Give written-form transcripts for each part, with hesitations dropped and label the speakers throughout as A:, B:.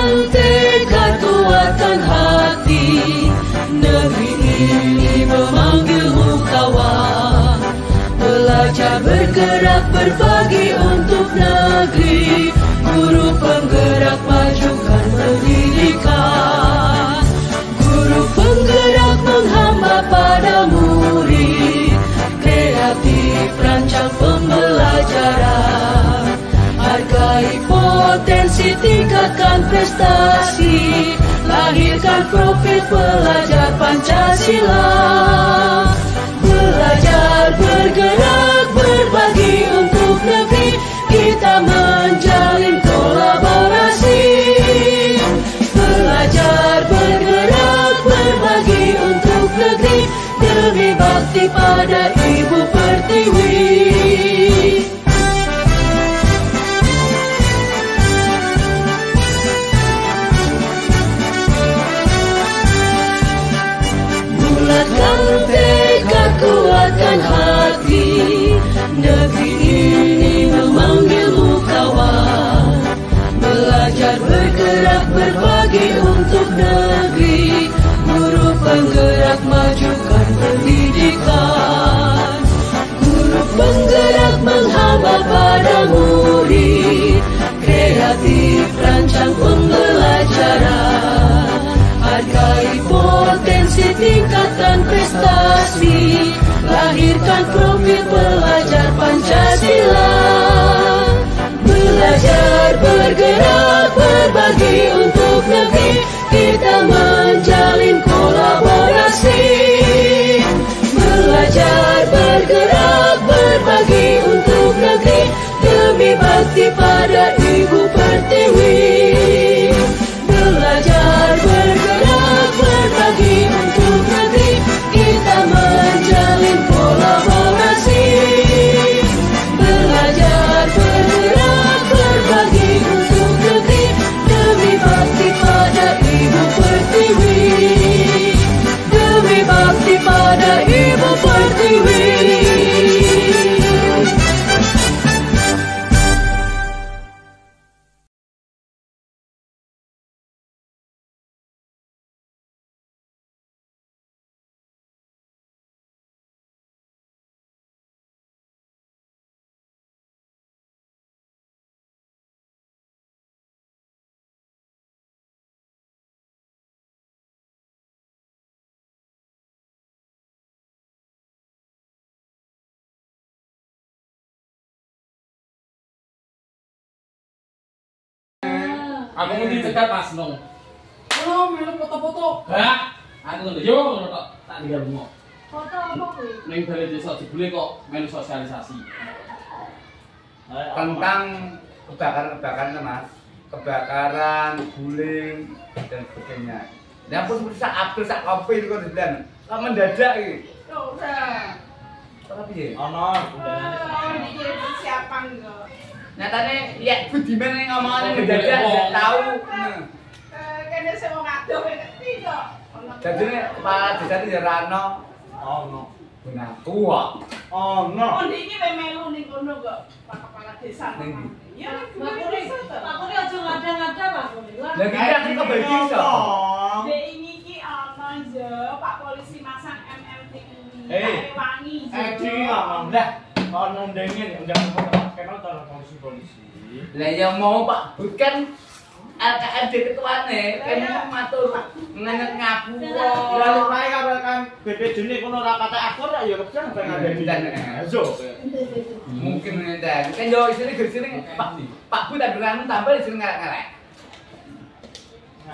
A: Mulakan tekad kuatkan hati, negeri ini memanggilmu kawan. Belajar bergerak berbagi untuk negeri, guru penggerak majukan pendidikan. Guru penggerak menghamba pada murid, kreatif rancang pembelajaran. Hargai potensi, tingkatkan prestasi, lahirkan profil pelajar Pancasila. Belajar bergerak berbagi untuk negeri, kita menjalin kolaborasi. Belajar bergerak berbagi untuk negeri, demi bakti pada Ibu Pertiwi. Bulatkan tekad, kuatkan hati, negeri ini memanggilmu kawan. Belajar bergerak berbagi untuk negeri, guru penggerak majukan pendidikan. Guru penggerak menghamba pada murid, kreatif rancang pembelajaran. Hargai potensi, tingkatkan prestasi, lahirkan profil pelajar Pancasila. Belajar bergerak berbagi untuk negeri, kita menjalin kolaborasi. Belajar bergerak berbagi untuk negeri, demi bakti pada Ibu Pertiwi. Belajar bergerak berbagi untuk negeri, kita menjalin kolaborasi. Belajar bergerak berbagi untuk negeri, demi bakti pada Ibu Pertiwi. Demi bakti pada Ibu Pertiwi.
B: Aku mau dicegat Mas Nong. Oh, melu foto-foto. Hah? Aku ngono yo kok tak tinggal lunga.
C: Foto apa kuwi?
B: Ning balai desa jebule kok melu sosialisasi.
D: Tentang kebakaran Mas. Kebakaran, guling dan sebagainya. Ya pun bisa apel sak kopi kok dibilang. Kok mendadak iki?
C: Ora.
D: Tapi piye?
E: Ono
C: Ini persiapan kok.
D: Nyatane ya budiman yang ngomongane mendadak gak tahu.
C: Kene sing wong adoh ngerti kok.
D: Dadine kepala desa iki ya rano.
E: ono
D: Ngaku kok.
E: ono
C: Oh iki we melu ning kono kok. Pak Kepala Desa. Ya ning desa to.
F: Pak Kuri aja ngada-ngada Pak Kuri.
D: Lah kita iki kok bagi iso.
C: Dek ini ki ana yo Pak Polisi masang MMTI.
E: Eh.
C: Wangi.
E: Edi ngomong dah ono ndengin undang kenal to polisi
D: Lah ya mau Pak bukan LKMD ketuane kan matur ngenyet ngapura.
E: lalu kae karo kan BPJ ne kono ora patek akur ya kebetulan ben ada di sana zo
D: Mungkin ngene kan yo isine gesine Pak Bu tak berani tambah isine ngarek-ngarek.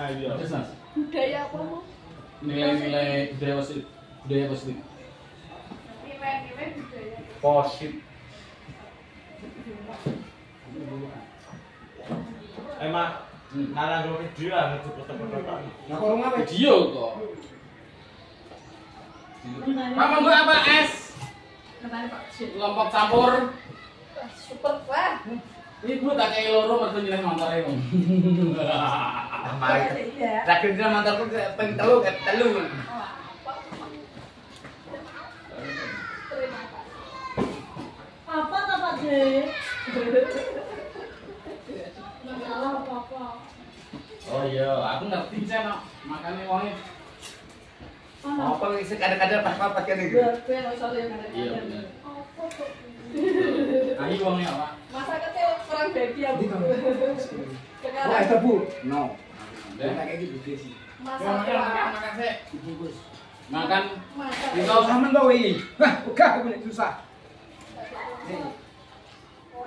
E: ayo
B: Terus Mas,
C: Budaya apa mau?
B: nilai-nilai budaya positif.
C: Nilai-nilai budaya.
D: Positif.
E: emang ngarang video lah foto-foto
D: Nah kok rumah wis
B: Video kok. Mama mbak apa es?
C: Kenapa Pak Jin?
B: Kelompok campur.
C: Super wah.
B: Ibu tak kayak loro mertu nyileh montore wong.
D: mari. Rakyat dina mantarku ping telu ket telu.
F: Apa tak Pak J? Masalah apa-apa.
E: oh
D: kadang-kadang pas papat kan iki.
A: Gue yang soal yang ada.
B: Iya bener. Ayo uangnya apa?
A: Masa kecil perang baby ya, Bu.
G: Wah,
A: Sekarang
G: itu Bu. No.
B: Deh.
G: Kayak gitu gede sih.
A: masa tua.
B: Makan sih.
G: Dibungkus.
B: Makan.
A: Masa
G: Ini kau sama tau ini. Hah, buka aku punya susah.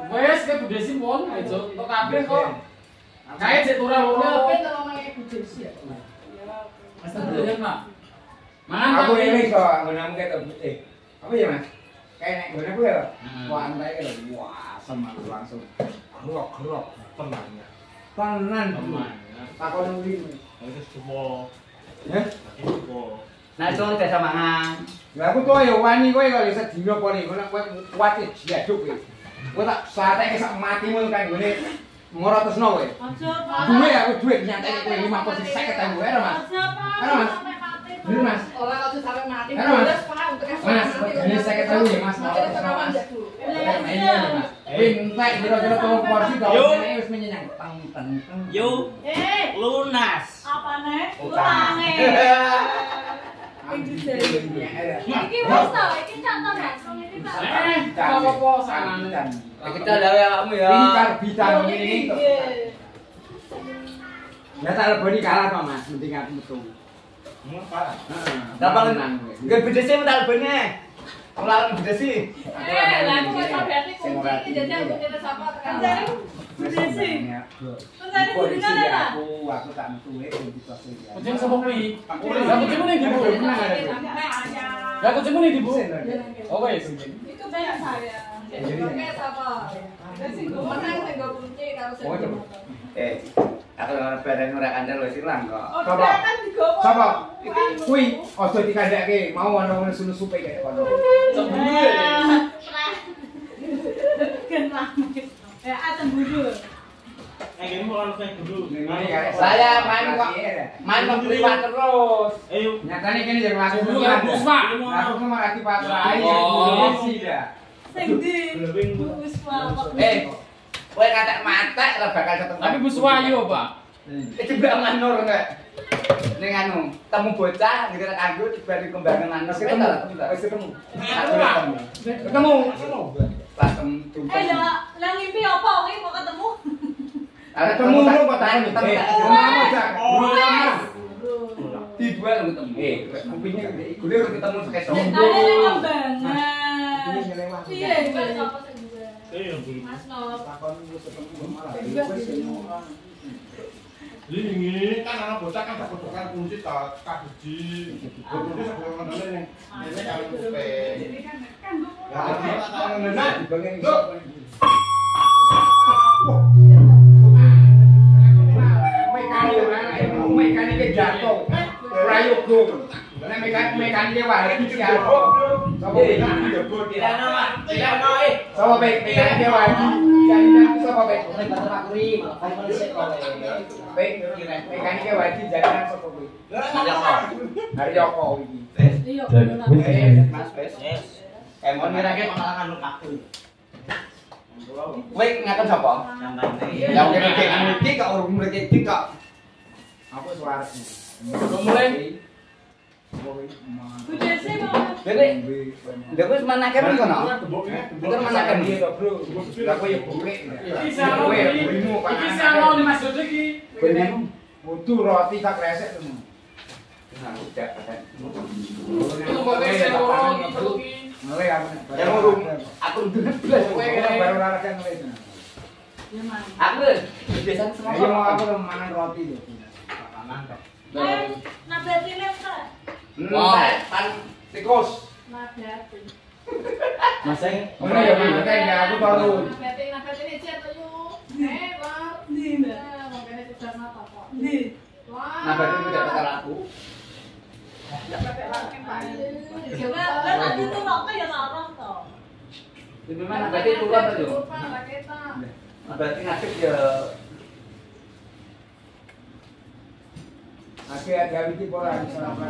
B: Wes ke budhe sih pon, aja untuk kabeh kok. Kae cek turah
A: Ya,
B: loro.
A: apa itu namanya ibu Desi ya?
B: Mas tadi Pak. Mangan
G: Aku
B: Pak.
G: ini kok nggunamu kayak putih. Apa ya, Mas? Kayak nek nggunaku ya.
B: Hmm.
G: Wah, antai kan. Wah, sama langsung. Gerok-gerok tenangnya. Tenan. Takon nuli.
E: Wis tuwa.
G: Hah?
D: Nah, itu jasa mangan.
G: Lah aku tuh ya wani kowe kok iso dino apa nih, kowe kuat jaduk kowe. Kowe tak sateke sak matimu kan gone ngorotosno kowe.
F: Aja, Pak.
G: Duwe aku duwe nyantai kowe 50 ero Mas.
F: Aja, Pak.
G: Ero Mas.
F: Sampai mati.
G: Bener Mas.
A: Orang kalau sampai mati,
G: Halo, Mas.
A: beres, Pak, untuk yang
G: Mas,
A: mati.
G: ini saya ketahui ya, Mas.
A: Mati itu kapan, Jak, Bu?
G: Entek kira-kira tolong porsi
E: Yo.
G: dawetnya wis menyenyang. Teng teng teng.
E: Yo,
F: Eh,
E: lunas.
F: apa nih?
G: Utang.
F: Utange.
A: Ibu Desi.
F: Iki wis to, iki contoh Mas. Ini Pak.
B: Apa-apa sangan.
D: Kita dawe kamu ya.
G: Ini karbitan
A: Oh,
G: ini.
A: iya.
G: Ya tak leboni kalah kok Mas, penting aku metu. Heeh.
D: Gampang. Enggak beda sih mental bene. Ora beda sih.
A: Lah aku wis berarti kunci jadi aku tidak sapa tekan.
F: Jadi, Bu Desi. Pencari
G: Polisi
F: hubungan
G: ya,
F: apa?
G: aku tak metu di pos ya.
B: Kucing sapa kuwi? Lah kucingmu ning ndi, Bu? Lah kucingmu ning ndi, Bu? Oh wes.
A: Itu banyak saya. Oke, sapa? Sing go menang sing go kunci karo sing.
G: Oh, coba.
D: Aku ora bareng ora kandel wis ilang kok.
A: Oh,
G: Sapa?
A: kan digowo.
G: Sapa? Kuwi aja dikandake, mau ana wong susu-supe kayak kono.
F: Gen rame. Ya, cemburu.
E: Ini mau langsung dulu.
D: Saya main kok priwat terus.
E: Ayo.
G: Nyatane kene yang laku
B: Dulu kan Puspa.
G: Aku sama Rati Patra
B: Oh.
G: ya sih dah.
F: Sing di Bu Puspa.
D: Kowe katek matek ora bakal ketemu.
B: Tapi Bu Suwayo, Pak.
D: Coba manur enggak? Ning anu, temu bocah gitu kanggo dibari kembangan anu
G: Ketemu. Wis ketemu. Ketemu.
D: Pas ketemu.
F: Ya, lah ngimpi apa kowe kok ketemu?
G: Ketemu lu kok tak ketemu jak.
D: Di dua lu ketemu.
G: Kupingnya gede.
D: Kuwi ketemu sekesok.
F: Ada yang ngembangan. Iya,
A: Iya,
F: iya.
A: sapa sing juga.
E: Ayo.
A: Mas Nop.
G: Takon lu ketemu malah.
H: Ini kan anak bocah kan dapat tukang kunci tak kabuji. Kunci sebelum ngendone ning ini kalau kupe. Ya ada tak ngendone
G: Dibangin
H: Loh.
G: Mekaniknya jatuh. Prayogo. Nek mekaniknya wah iki jatuh. Sopo Sopo mekaniknya wah iki. Jadinya sopo mekaniknya wah iki jadinya sopo kuwi. Haryoko iki.
F: Iya,
G: Mas wes.
D: Emon
E: Ngerake pengalaman lu kaku.
D: Kowe ngaten sapa? Yang kene iki kok urung mriki iki kok.
G: Apa suara?
B: Mulai.
F: Bu Desi mau
D: Dene ndek wis manake men kono.
H: Betul
D: manaken
G: Iya toh, Bro. Lah kowe ya burik.
B: Iki sano iki sano di Mas Dodo iki.
G: Kowe butuh roti tak kresek temen.
D: Nah, udah kan.
B: Itu kok wis loro iki.
G: Mulai aku.
D: Yang urung aku ndek blas
G: Kowe baru olahraga mulai tenan.
F: ya man.
D: Aku biasanya semua.
G: Ayo mau aku mangan roti lho. Makanan kok.
F: Nabatine Pak.
D: Pan tikus.
F: Nabati.
E: Maseng.
G: Ono ya penting ya aku tahu.
A: Nabati ini chat yuk. War.
F: Ndi, Mbak?
A: Nah, makanya sedang apa kok.
F: Ndi.
A: Wah.
D: Nah, berarti tidak bakal aku.
A: Pakai lagi, Pak.
F: Coba kan tadi tuh kok ya larang to.
D: Itu memang berarti turun tuh.
A: Pak, raketa.
D: Berarti ngadep ya.
G: Oke, ada iki pola bisa apa.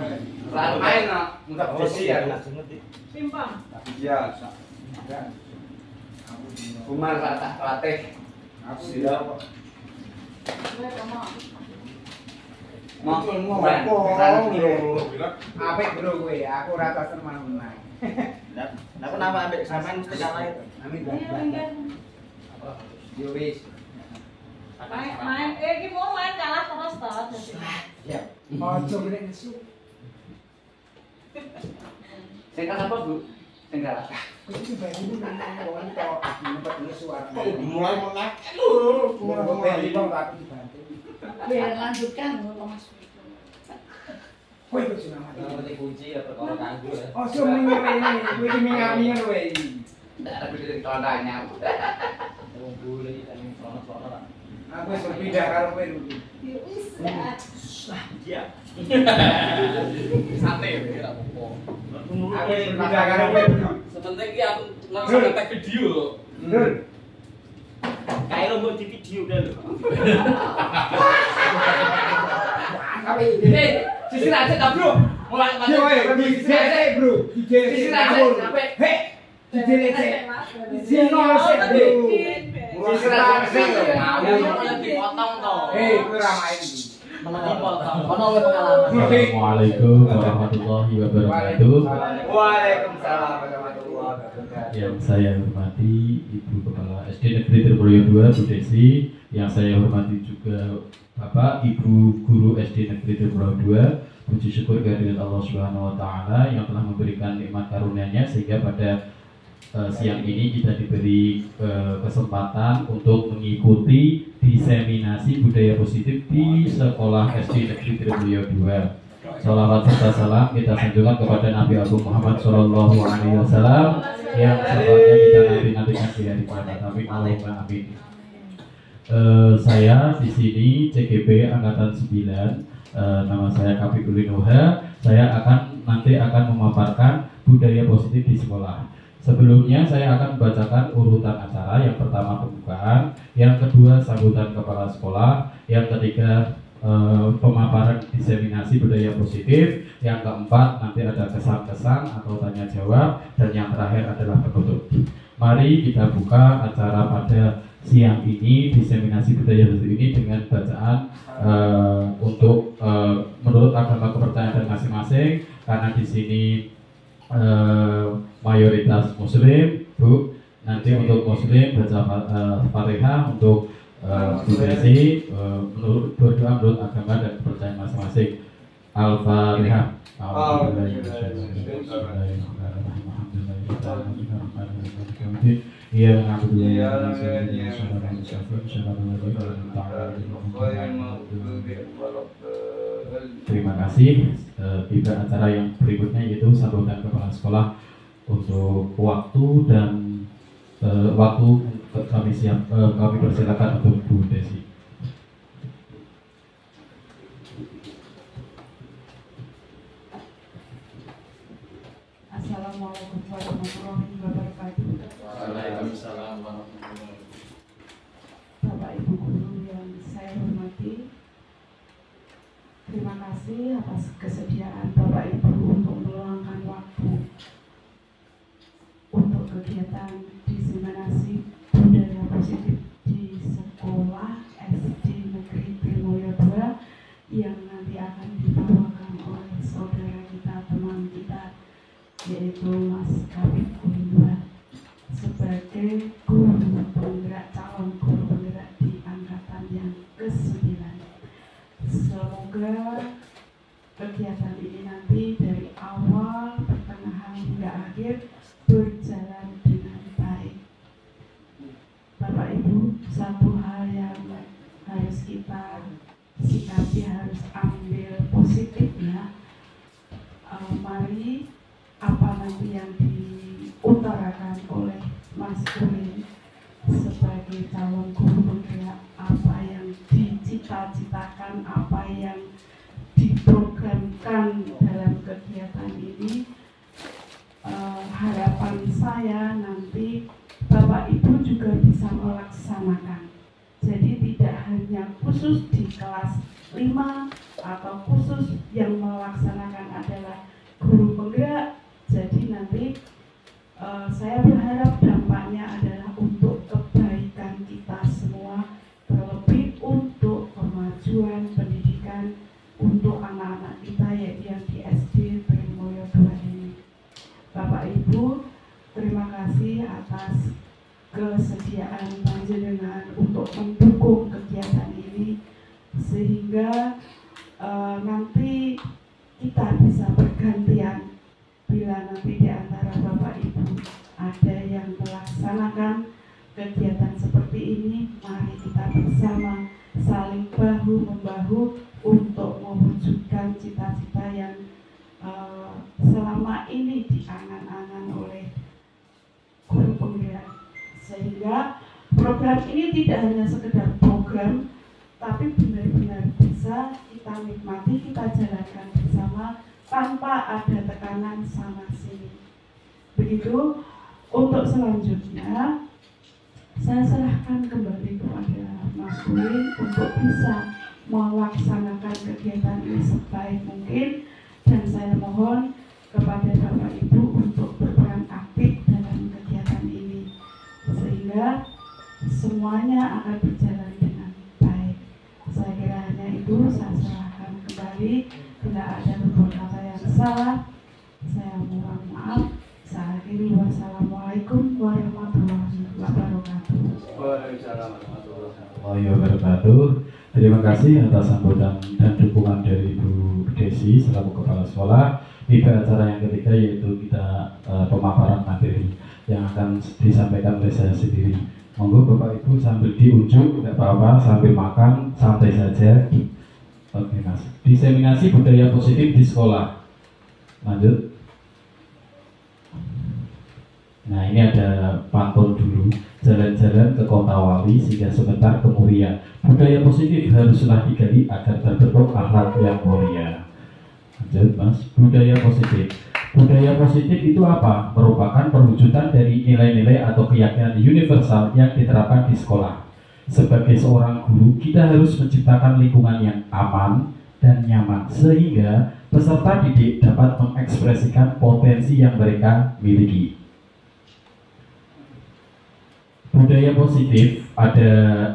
D: Lalu main no. Mudah
E: Oh,
D: besi ya.
F: Pimpang.
D: Iya. Kumar rata latih.
G: Aku siap.
A: Gue sama.
G: Apik bro kowe, aku ora tas teman-teman.
E: Lah kenapa ambek sampean mesti kalah itu?
G: Amin.
A: Iya,
G: Yo wis.
F: Main, iki mau main kalah terus toh.
G: Ya. Ojo meneh nesu. Sing kalah apa, Bu? Sing kalah. Kowe iki bayangin nang wong tok, nyempet nesu arep.
H: Mulai menang. Lho,
G: Mulai aku dibantu.
A: biar lanjutkan Mas.
G: Kowe kok jeneng mati.
B: Ngerti kunci ya perkara kanggo ya.
G: Ojo mengerene, kowe iki mingat-mingat kowe iki. Ndak ada bisa ditandanya.
B: Wong bule iki kan sono-sono lah.
G: Aku wis pindah karo kowe dulu.
A: Ya wis.
E: Iya.
B: Sate ya ora apa-apa.
G: Aku wis pindah karo kowe dulu.
B: Sepenting ki aku langsung ngetek video.
E: Kayak lo mau di video kan lo.
B: Sisi aja ta, Bro. Mulai
G: Yo sik bro.
B: Sisi aja sampai
G: Hei. Didelete. Sino sik bro. Sisi aja sik
B: yang dipotong toh.
G: Hei, kowe ora main iki.
B: Dipotong. Ono oleh pengalaman.
I: Assalamualaikum warahmatullahi wabarakatuh.
G: Waalaikumsalam warahmatullahi wabarakatuh.
I: Yang saya hormati Ibu Kepala SD Negeri Tirtoyo 2 Bu Desi, yang saya hormati juga Bapak Ibu Guru SD Negeri Tirtoyo 2. Puji syukur kehadirat Allah Subhanahu wa taala yang telah memberikan nikmat karunia-Nya sehingga pada siang ini kita diberi kesempatan untuk mengikuti diseminasi budaya positif di sekolah SD Negeri Tirtoyo 2. Salawat serta salam kita sanjungkan kepada Nabi Agung Muhammad Sallallahu Alaihi Wasallam yang setelahnya kita nanti-nantikan di hari kiamat. Amin Allahumma amin. Saya di sini CGP Angkatan 9. Nama saya Kapitul Nuha. Saya nanti akan memaparkan budaya positif di sekolah. Sebelumnya saya akan membacakan urutan acara. Yang pertama pembukaan, yang kedua sambutan kepala sekolah, yang ketiga pemaparan diseminasi budaya positif, yang keempat nanti ada kesan-kesan atau tanya jawab, dan yang terakhir adalah penutup. Mari kita buka acara pada siang ini, diseminasi budaya positif ini dengan bacaan untuk menurut agama kepercayaan masing-masing, karena di sini mayoritas Muslim, Bu. Nanti untuk Muslim baca Fatihah, untuk Bu Desi menurut berdoa menurut agama dan kepercayaan masing-masing. Al-Fatihah. Terima kasih. Tiba acara yang berikutnya yaitu sambutan kepala sekolah. Untuk waktu dan waktu kami persilakan untuk Bu Desi.
C: Assalamualaikum warahmatullahi wabarakatuh.
B: Waalaikumsalam warahmatullahi wabarakatuh.
C: Bapak Ibu Guru yang saya hormati, terima kasih atas kesediaan Bapak Ibu untuk meluangkan waktu untuk kegiatan diseminasi budaya positif di sekolah SD Negeri Tirtoyo 2 yang nanti akan dibawakan oleh saudara kita, teman kita, yaitu Mas Kabit Gundua sebagai guru penggerak, calon guru penggerak di angkatan yang ke-9. Semoga kegiatan ini nanti dari awal, pertengahan hingga akhir berjalan dengan baik. Bapak Ibu, satu hal yang harus kita sikapi, harus ambil positifnya. Mari apa nanti yang diutarakan oleh Mas Urin sebagai calon guru penggerak, apa yang dicita-citakan, apa yang diprogramkan dalam kegiatan ini, harapan saya nanti Bapak Ibu juga bisa melaksanakan. Jadi tidak hanya khusus di kelas 5 atau khusus yang melaksanakan adalah guru penggerak. Jadi nanti saya berharap dampaknya adalah untuk kebaikan kita semua, terlebih untuk kemajuan pendidikan, untuk untuk mendukung kegiatan ini sehingga nanti kita bisa bergantian. Bila nanti di antara Bapak Ibu ada yang melaksanakan kegiatan seperti ini, mari kita bersama saling bahu-membahu untuk mewujudkan cita-cita yang selama ini diangan-angan oleh guru penggerak, sehingga program ini tidak hanya sekedar program, tapi benar-benar bisa kita nikmati, kita jalankan bersama tanpa ada tekanan sana sini. Begitu. Untuk selanjutnya saya serahkan kembali kepada Mas Ulin untuk bisa melaksanakan kegiatan ini sebaik mungkin, dan saya mohon kepada Bapak Ibu untuk berperan aktif dalam kegiatan ini sehingga semuanya akan berjalan dengan baik. Saya kira hanya itu, saya serahkan kembali. Bila ada beberapa kata yang salah, saya mohon maaf. Saya akhiri, wassalamualaikum warahmatullahi wabarakatuh.
I: Warahmatullahi wabarakatuh. Terima kasih atas sambutan dan dukungan dari Bu Desi selaku Kepala Sekolah. Tiba acara yang ketiga yaitu kita pemaparan materi yang akan disampaikan oleh saya sendiri. Monggo Bapak Ibu sambil diunjuk, tidak apa-apa, sambil makan, santai saja. Oke Mas. Diseminasi budaya positif di sekolah. Lanjut. Nah ini ada pantun dulu. Jalan-jalan ke Kota Wali sehingga sebentar ke Muria. Budaya positif haruslah digali agar terbentuk akhlak yang mulia. Lanjut Mas. Budaya positif. Budaya positif itu apa? Merupakan perwujudan dari nilai-nilai atau keyakinan universal yang diterapkan di sekolah. Sebagai seorang guru, kita harus menciptakan lingkungan yang aman dan nyaman sehingga peserta didik dapat mengekspresikan potensi yang mereka miliki. Budaya positif ada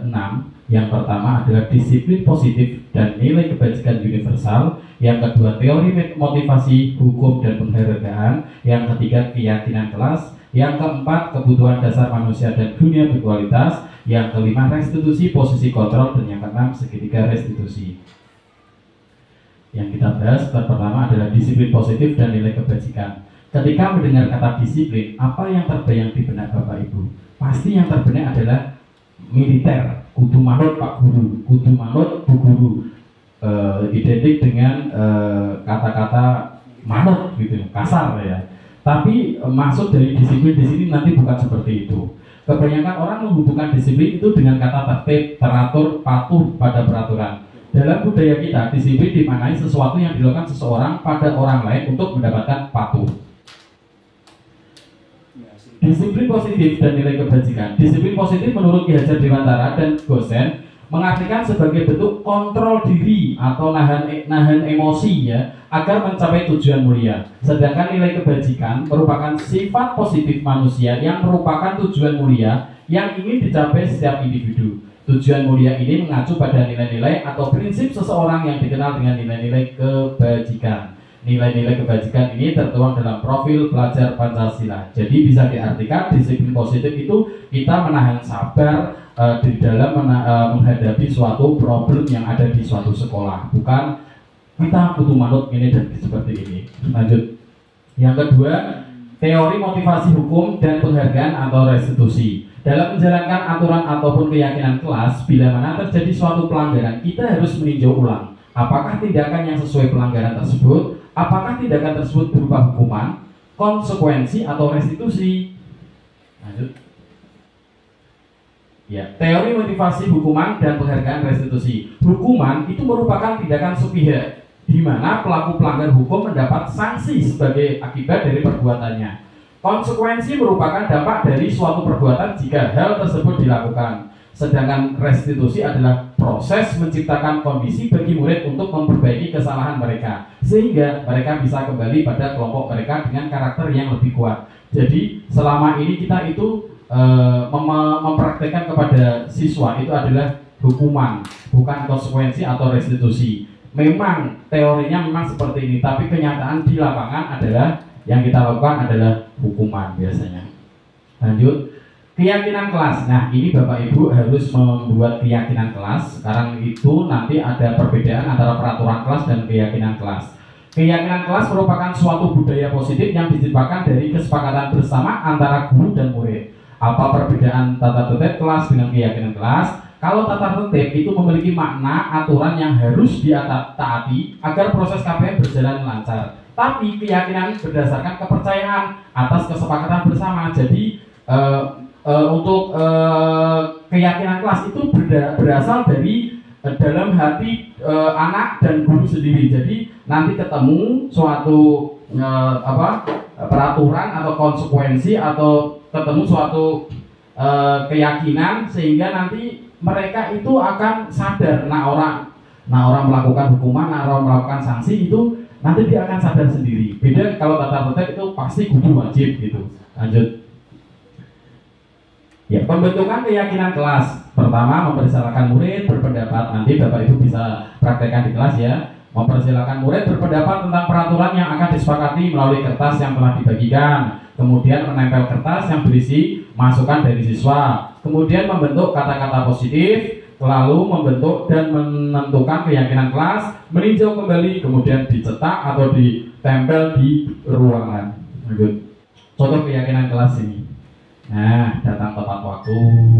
I: 6. Yang pertama adalah disiplin positif dan nilai kebajikan universal. Yang kedua teori motivasi, hukum dan penghargaan. Yang ketiga keyakinan kelas. Yang keempat kebutuhan dasar manusia dan dunia berkualitas. Yang kelima restitusi posisi kontrol. Dan yang keenam segitiga restitusi. Yang kita bahas pertama adalah disiplin positif dan nilai kebajikan. Ketika mendengar kata disiplin, apa yang terbayang di benak Bapak Ibu? Pasti yang terbenak adalah militer, kudu manut Pak Guru, kudu manut Bu Guru, identik dengan kata-kata manut gitu, kasar ya. Tapi maksud dari disiplin di sini nanti bukan seperti itu. Kebanyakan orang menghubungkan disiplin itu dengan kata tertib, teratur, patuh pada peraturan. Dalam budaya kita, disiplin dimaknai sesuatu yang dilakukan seseorang pada orang lain untuk mendapatkan patuh. Disiplin positif dan nilai kebajikan. Disiplin positif menurut Ki Hajar Dewantara dan Gosen mengartikan sebagai bentuk kontrol diri atau nahan emosi ya agar mencapai tujuan mulia. Sedangkan nilai kebajikan merupakan sifat positif manusia yang merupakan tujuan mulia yang ingin dicapai setiap individu. Tujuan mulia ini mengacu pada nilai-nilai atau prinsip seseorang yang dikenal dengan nilai-nilai kebajikan. Nilai-nilai kebajikan ini tertuang dalam profil pelajar Pancasila. Jadi bisa diartikan disiplin positif itu kita menahan sabar di dalam menghadapi suatu problem yang ada di suatu sekolah. Bukan kita butuh manut ini dan seperti ini. Lanjut. Yang kedua, teori motivasi hukum dan penghargaan atau restitusi. Dalam menjalankan aturan ataupun keyakinan kelas, bila mana terjadi suatu pelanggaran, kita harus meninjau ulang. Apakah tindakan yang sesuai pelanggaran tersebut? Apakah tindakan tersebut berupa hukuman, konsekuensi, atau restitusi? Lanjut. Ya, teori motivasi hukuman dan penghargaan restitusi. Hukuman itu merupakan tindakan sepihak, di mana pelaku pelanggar hukum mendapat sanksi sebagai akibat dari perbuatannya. Konsekuensi merupakan dampak dari suatu perbuatan jika hal tersebut dilakukan. Sedangkan restitusi adalah proses menciptakan kondisi bagi murid untuk memperbaiki kesalahan mereka sehingga mereka bisa kembali pada kelompok mereka dengan karakter yang lebih kuat. Jadi selama ini kita itu mempraktekkan kepada siswa itu adalah hukuman, bukan konsekuensi atau restitusi. Memang teorinya memang seperti ini, tapi kenyataan di lapangan adalah yang kita lakukan adalah hukuman biasanya. Lanjut. Keyakinan kelas. Nah, ini Bapak Ibu harus membuat keyakinan kelas. Sekarang itu nanti ada perbedaan antara peraturan kelas dan keyakinan kelas. Keyakinan kelas merupakan suatu budaya positif yang diciptakan dari kesepakatan bersama antara guru dan murid. Apa perbedaan tata tertib kelas dengan keyakinan kelas? Kalau tata tertib itu memiliki makna aturan yang harus ditaati agar proses KPM berjalan lancar. Tapi keyakinan berdasarkan kepercayaan atas kesepakatan bersama. Jadi untuk keyakinan kelas itu berasal dari dalam hati anak dan guru sendiri. Jadi nanti ketemu suatu peraturan atau konsekuensi atau ketemu suatu keyakinan sehingga nanti mereka itu akan sadar. Nah orang melakukan hukuman, orang melakukan sanksi itu nanti dia akan sadar sendiri. Beda kalau tata tertib itu pasti guru wajib gitu. Lanjut. Ya, pembentukan keyakinan kelas. Pertama, mempersilahkan murid berpendapat. Nanti Bapak Ibu bisa praktekkan di kelas ya. Mempersilahkan murid berpendapat tentang peraturan yang akan disepakati melalui kertas yang telah dibagikan. Kemudian menempel kertas yang berisi masukan dari siswa. Kemudian membentuk kata-kata positif, lalu membentuk dan menentukan keyakinan kelas, meninjau kembali, kemudian dicetak atau ditempel di ruangan. Contoh keyakinan kelas ini. Nah, datang tepat waktu,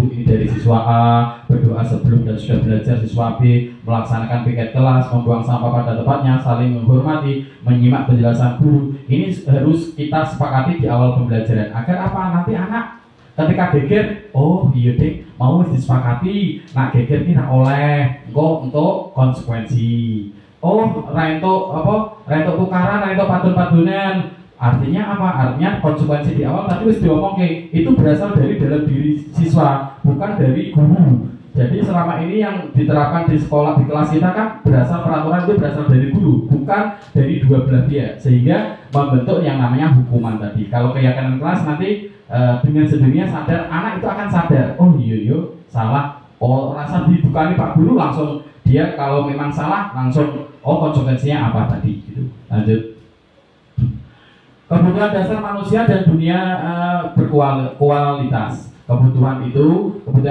I: ini dari siswa A, berdoa sebelum dan sudah belajar. Siswa B melaksanakan piket kelas, membuang sampah pada tempatnya, saling menghormati, menyimak penjelasan guru. Ini harus kita sepakati di awal pembelajaran. Agar apa? Nanti anak ketika geger, oh iya dek, mau disepakati, nak geger kita oleh, untuk konsekuensi. Oh, rento tukaran, rento padun-padunan. Artinya apa? Artinya konsekuensi di awal tadi harus diomong itu berasal dari dalam diri siswa, bukan dari guru. Jadi selama ini yang diterapkan di sekolah, di kelas kita kan berasal peraturan itu berasal dari guru, bukan dari dua belah pihak, sehingga membentuk yang namanya hukuman tadi. Kalau keyakinan kelas nanti dengan sendirinya sadar, anak itu akan sadar, oh iya salah, oh rasa didukani Pak Guru, langsung dia kalau memang salah langsung konsekuensinya apa tadi gitu. Lanjut. Kebutuhan dasar manusia dan dunia berkualitas. Kebutuhan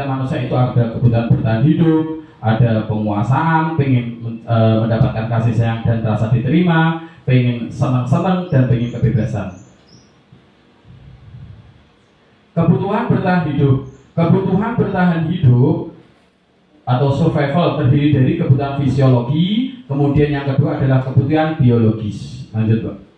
I: manusia itu ada kebutuhan bertahan hidup, ada penguasaan, pengen mendapatkan kasih sayang dan rasa diterima, pengen senang-senang dan pengen kebebasan. Kebutuhan bertahan hidup. Kebutuhan bertahan hidup atau survival terdiri dari kebutuhan fisiologi, kemudian yang kedua adalah kebutuhan biologis. Lanjut, Pak.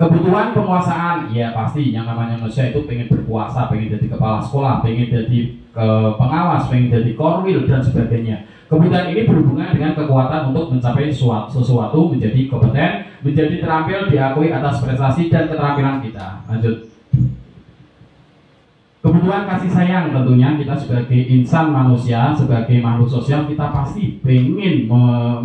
I: Kebutuhan penguasaan, ya pasti yang namanya manusia itu pengen berkuasa, pengen jadi kepala sekolah, pengen jadi pengawas, pengen jadi korwil dan sebagainya. Kebutuhan ini berhubungan dengan kekuatan untuk mencapai sesuatu, menjadi kompeten, menjadi terampil, diakui atas prestasi dan keterampilan kita. Lanjut. Kebutuhan kasih sayang, tentunya kita sebagai insan manusia, sebagai makhluk sosial, kita pasti pengen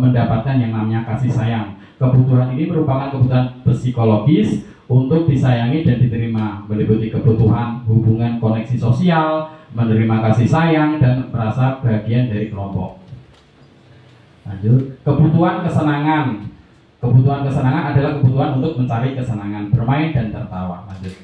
I: mendapatkan yang namanya kasih sayang. Kebutuhan ini merupakan kebutuhan psikologis untuk disayangi dan diterima, meliputi kebutuhan hubungan koneksi sosial, menerima kasih sayang, dan merasa bagian dari kelompok. Lanjut. Kebutuhan kesenangan. Kebutuhan kesenangan adalah kebutuhan untuk mencari kesenangan, bermain dan tertawa. Lanjut.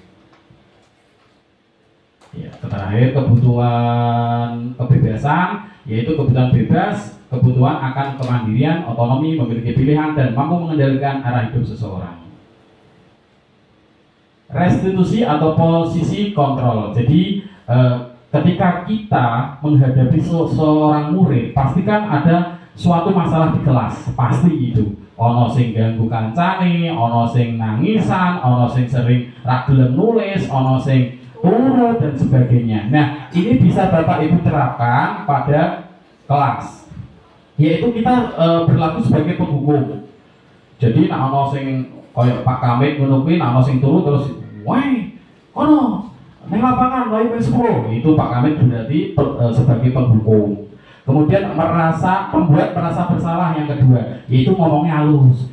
I: Ya, terakhir kebutuhan kebebasan, yaitu kebutuhan bebas, kebutuhan akan kemandirian, otonomi, memiliki pilihan dan mampu mengendalikan arah hidup seseorang. Restitusi atau posisi kontrol. Jadi ketika kita menghadapi seorang murid, pastikan ada suatu masalah di kelas, pasti itu. Ono sing ganggu kancane, ono sing nangisan, ono sing sering ra gelem nulis, ono sing turu dan sebagainya. Nah, ini bisa Bapak Ibu terapkan pada kelas. Yaitu kita berlaku sebagai penghukum. Jadi nek ana sing kaya Pak Kamit ngono kuwi, nek ana sing turu terus, "Woi, kono nang lapangan mulai jam 10." Itu Pak Kamit berarti sebagai penghukum. Kemudian membuat merasa bersalah yang kedua, yaitu ngomongnya halus.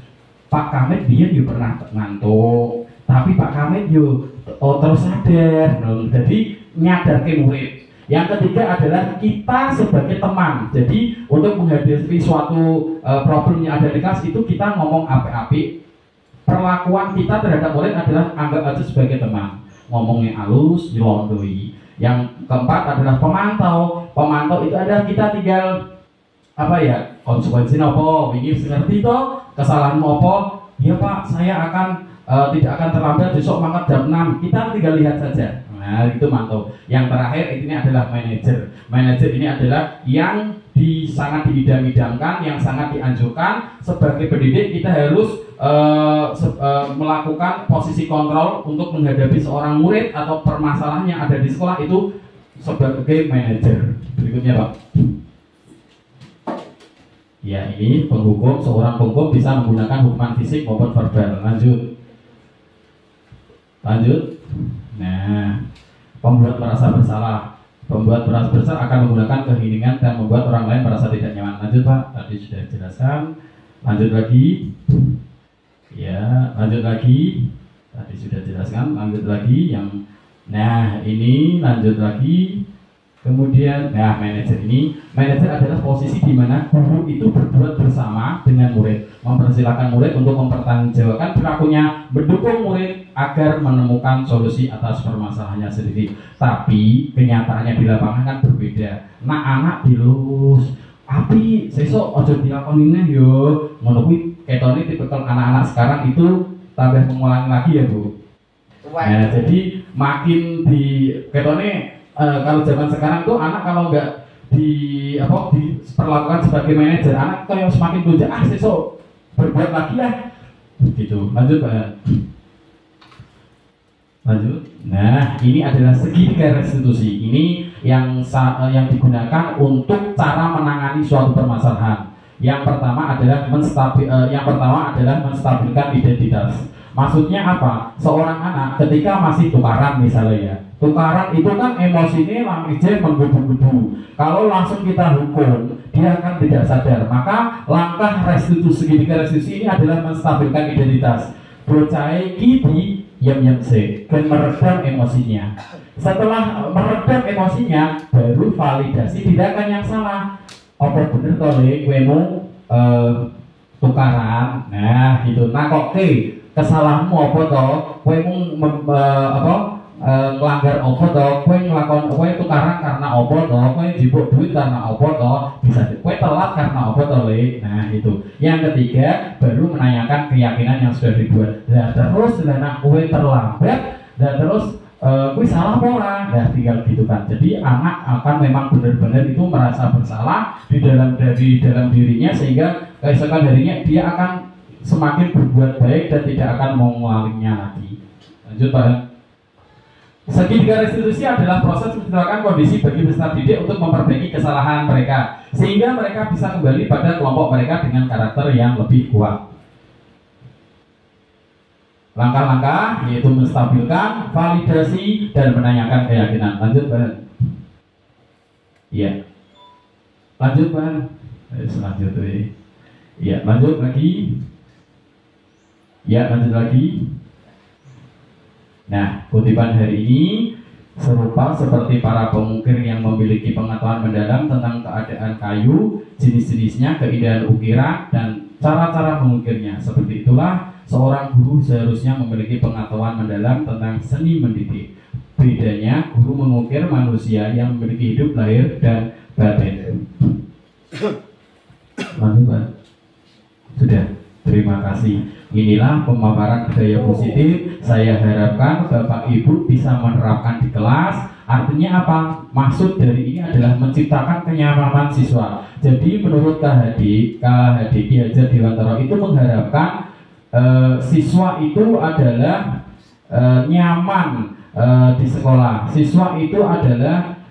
I: Pak Kamit biyen yo pernah ngantuk, tapi Pak Kamit yo terus sadar. Jadi nyadarke murid. Yang ketiga adalah kita sebagai teman. Jadi untuk menghadapi suatu problem yang ada di kelas itu kita ngomong apik-apik. Perlakuan kita terhadap murid adalah anggap aja sebagai teman. ngomongnya halus, nyelondoi. Yang keempat adalah pemantau. Pemantau itu adalah kita tinggal apa ya, konsekuensi apa, ini ngerti toh kesalahanmu apa, ya Pak saya akan tidak akan terlambat besok mangkat jam 6, kita tinggal lihat saja. Nah itu mantau. Yang terakhir ini adalah manajer. Manajer ini adalah yang sangat diidam-idamkan, yang sangat dianjurkan. Sebagai pendidik kita harus melakukan posisi kontrol untuk menghadapi seorang murid atau permasalahan yang ada di sekolah itu sebagai manajer. Berikutnya Pak. Ya ini penghukum, seorang penghukum bisa menggunakan hukuman fisik maupun verbal. Lanjut. Nah, pembuat merasa bersalah. Pembuat merasa bersalah akan menggunakan keheningan dan membuat orang lain merasa tidak nyaman. Lanjut Pak, tadi sudah dijelaskan. Lanjut lagi. Ya, lanjut lagi. Tadi sudah dijelaskan. Lanjut lagi yang. Nah, ini lanjut lagi. Kemudian, nah manajer ini, manajer adalah posisi di mana guru itu berbuat bersama dengan murid, mempersilahkan murid untuk mempertanggungjawabkan perilakunya, mendukung murid agar menemukan solusi atas permasalahannya sendiri. Tapi kenyataannya di lapangan kan berbeda. Nah anak dilus, api sesok ojo dilakoninnya yo, ngono kuwi ketone tipikal anak-anak sekarang itu tambah mengulangi lagi ya Bu. Nah jadi makin di ketone. Kalau zaman sekarang tuh anak kalau nggak diperlakukan sebagai manajer, anak kayak semakin tunjuk sesok berbuat lagi lah gitu. Lanjut Pak. Lanjut. Nah ini adalah segitiga restitusi. Ini yang digunakan untuk cara menangani suatu permasalahan. Yang pertama adalah menstabilkan identitas. Maksudnya apa? Seorang anak ketika masih tukaran misalnya ya, tukaran itu kan emosinya langsung menggebu-gebu. Kalau langsung kita hukum, dia akan tidak sadar. Maka langkah segitiga restitusi ini adalah menstabilkan identitas. Bocah iki yam se dan meredam emosinya. Setelah meredam emosinya, baru validasi tindakan yang salah. Apa bener toh le kowe tukaran? Nah, gitu. Nah kok kesalahanmu apa toh? Kowe melanggar apa toh? Kowe tukaran karena apa toh? Kowe jibuk duit karena apa toh? Bisa kowe telat karena apa toh le? Nah itu. Yang ketiga baru menanyakan keyakinan yang sudah dibuat. Nah terus nek kowe terlambat, dan terus kowe salah apa ora? Nah tinggal gitu kan. Jadi anak akan memang benar-benar itu merasa bersalah di dalam dirinya, sehingga keesokan harinya dia akan semakin berbuat baik dan tidak akan mengulanginya lagi. Lanjut Pak. Segitiga restitusi adalah proses menciptakan kondisi bagi peserta didik untuk memperbaiki kesalahan mereka, sehingga mereka bisa kembali pada kelompok mereka dengan karakter yang lebih kuat. Langkah-langkah yaitu menstabilkan, validasi, dan menanyakan keyakinan. Lanjut Pak. Iya. Lanjut Pak. Lanjut Iya, lanjut lagi. Ya, lanjut lagi. Nah, kutipan hari ini serupa seperti para pengukir yang memiliki pengetahuan mendalam tentang keadaan kayu, jenis-jenisnya, keindahan ukiran, dan cara-cara mengukirnya. Seperti itulah seorang guru seharusnya memiliki pengetahuan mendalam tentang seni mendidik. Bedanya, guru mengukir manusia yang memiliki hidup lahir dan batin. Lanjut Pak. Sudah, terima kasih. Inilah pemaparan budaya positif. Saya harapkan Bapak Ibu bisa menerapkan di kelas. Artinya apa? Maksud dari ini adalah menciptakan kenyamanan siswa. Jadi menurut KHD Ki Hajar Dewantara itu mengharapkan siswa itu adalah nyaman di sekolah. Siswa itu adalah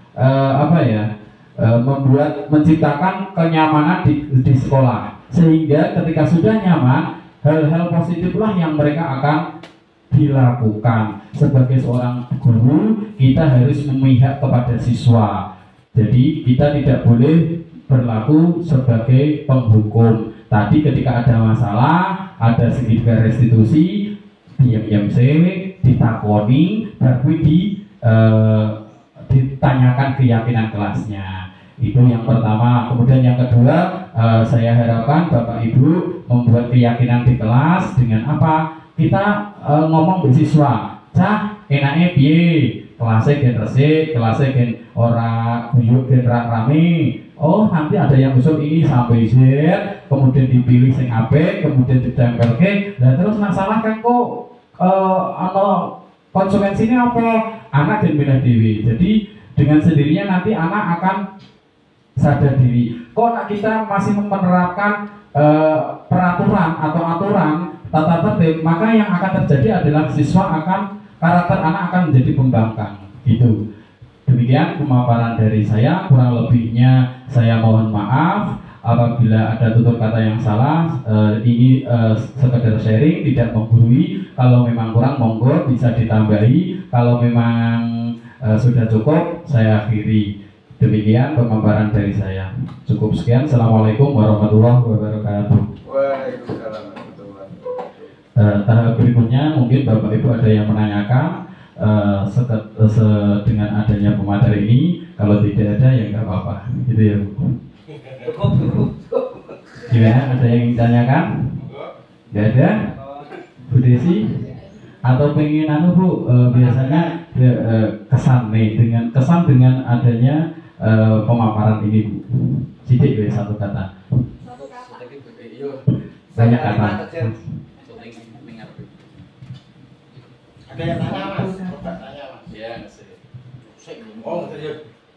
I: menciptakan kenyamanan di sekolah, sehingga ketika sudah nyaman, hal-hal positiflah yang mereka akan dilakukan. Sebagai seorang guru, kita harus memihak kepada siswa. Jadi kita tidak boleh berlaku sebagai penghukum. Tadi ketika ada masalah, ada segitiga restitusi, diam-diam ditakoni, baru ditanyakan keyakinan kelasnya. Itu yang pertama. Kemudian yang kedua, saya harapkan Bapak Ibu membuat keyakinan di kelas dengan apa? Kita ngomong ke siswa, Cah, enake piye? Kelasnya gen resik, kelasnya gen ora guyub, gen rame. Oh, nanti ada yang usul ini sampai Z, kemudian dipilih sing apik, kemudian ditempelke. Lah terus masalah kan kok konsekuensinya apa? Anak dan milih dewi. Jadi dengan sendirinya nanti anak akan sadar diri. Kok nak kita masih menerapkan peraturan atau aturan tata tertib, maka yang akan terjadi adalah siswa akan karakter anak akan menjadi pembangkang gitu. Demikian pemaparan dari saya, kurang lebihnya saya mohon maaf apabila ada tutur kata yang salah. Ini sekedar sharing, tidak menggurui. Kalau memang kurang monggo bisa ditambahi, kalau memang sudah cukup saya akhiri. Demikian pemaparan dari saya. Cukup sekian. Assalamualaikum warahmatullahi wabarakatuh.
D: Waalaikumsalam warahmatullahi wabarakatuh.
I: Tahap berikutnya mungkin Bapak Ibu ada yang menanyakan dengan adanya pemateri ini. Kalau tidak ada ya nggak apa-apa, gitu ya Bu. Gimana? Ada yang ingin ditanyakan? Nggak ada? Bu Desi? Atau pengen Bu? Biasanya kesan dengan adanya pemaparan ini Bu. Sidik ya satu kata. Banyak kata.
H: Ada yang tanya Mas? Tanya Mas.
B: Iya, oh,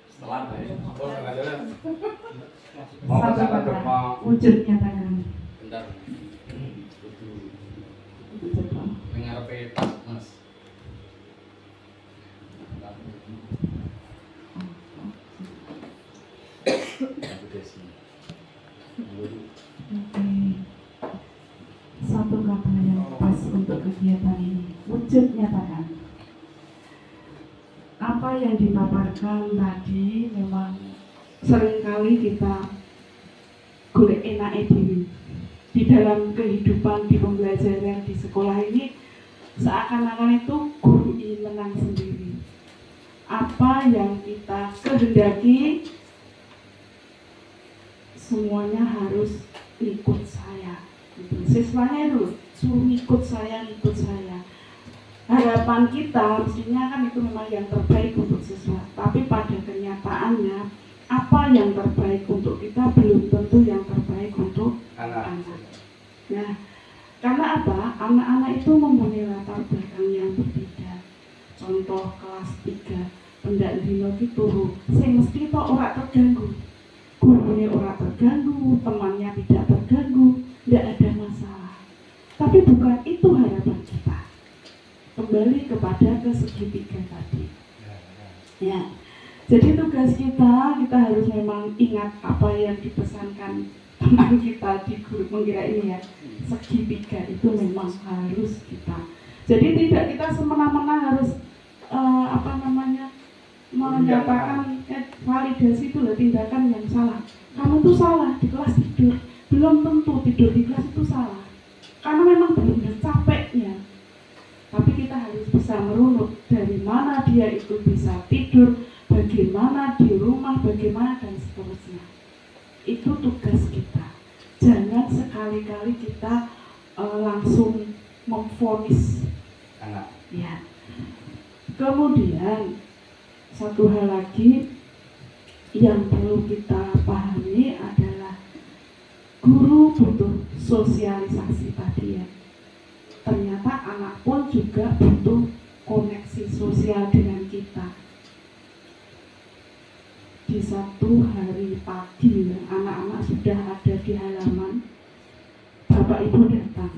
B: setelah
C: Satu kata, wujud nyatakan.
B: bentar.
C: Coba.
B: Mengarepe Mas.
C: Oke. Satu kata yang pas untuk kegiatan ini, wujud nyatakan. Apa yang dipaparkan tadi memang seringkali kita golek enake diri di dalam kehidupan, di pembelajaran di sekolah ini. Seakan-akan itu guru ingin menang sendiri. Apa yang kita kehendaki semuanya harus ikut saya. Siswanya itu suruh ikut saya. Harapan kita mestinya kan itu memang yang terbaik untuk siswa. Tapi pada kenyataannya apa yang terbaik untuk kita belum tentu yang terbaik untuk anak. Nah, karena apa? Anak-anak itu mempunyai latar belakang yang berbeda. Contoh kelas 3 pendak dino ki turu, sing mesti tok ora terganggu. Gurunya ora terganggu, temannya tidak terganggu, tidak ada masalah. Tapi bukan itu harapan kita. Kembali kepada segitiga tadi. Ya. Jadi tugas kita harus memang ingat apa yang dipesankan teman kita di grup mengira ini ya. Segitiga itu memang harus kita. Jadi tidak kita semena-mena harus menyatakan validasi itu loh tindakan yang salah. Kamu tuh salah di kelas tidur. Belum tentu tidur di kelas itu salah. Karena memang benar-benar capeknya. Tapi kita harus bisa merunut dari mana dia itu bisa tidur, bagaimana di rumah, bagaimana dan seterusnya. Itu tugas kita. Jangan sekali-kali kita langsung memvonis
D: anak.
C: Ya. Kemudian satu hal lagi yang perlu kita pahami adalah guru butuh sosialisasi tadi ya. Ternyata anak pun juga butuh koneksi sosial dengan kita. Di satu hari pagi ya, anak-anak sudah ada di halaman, bapak ibu datang.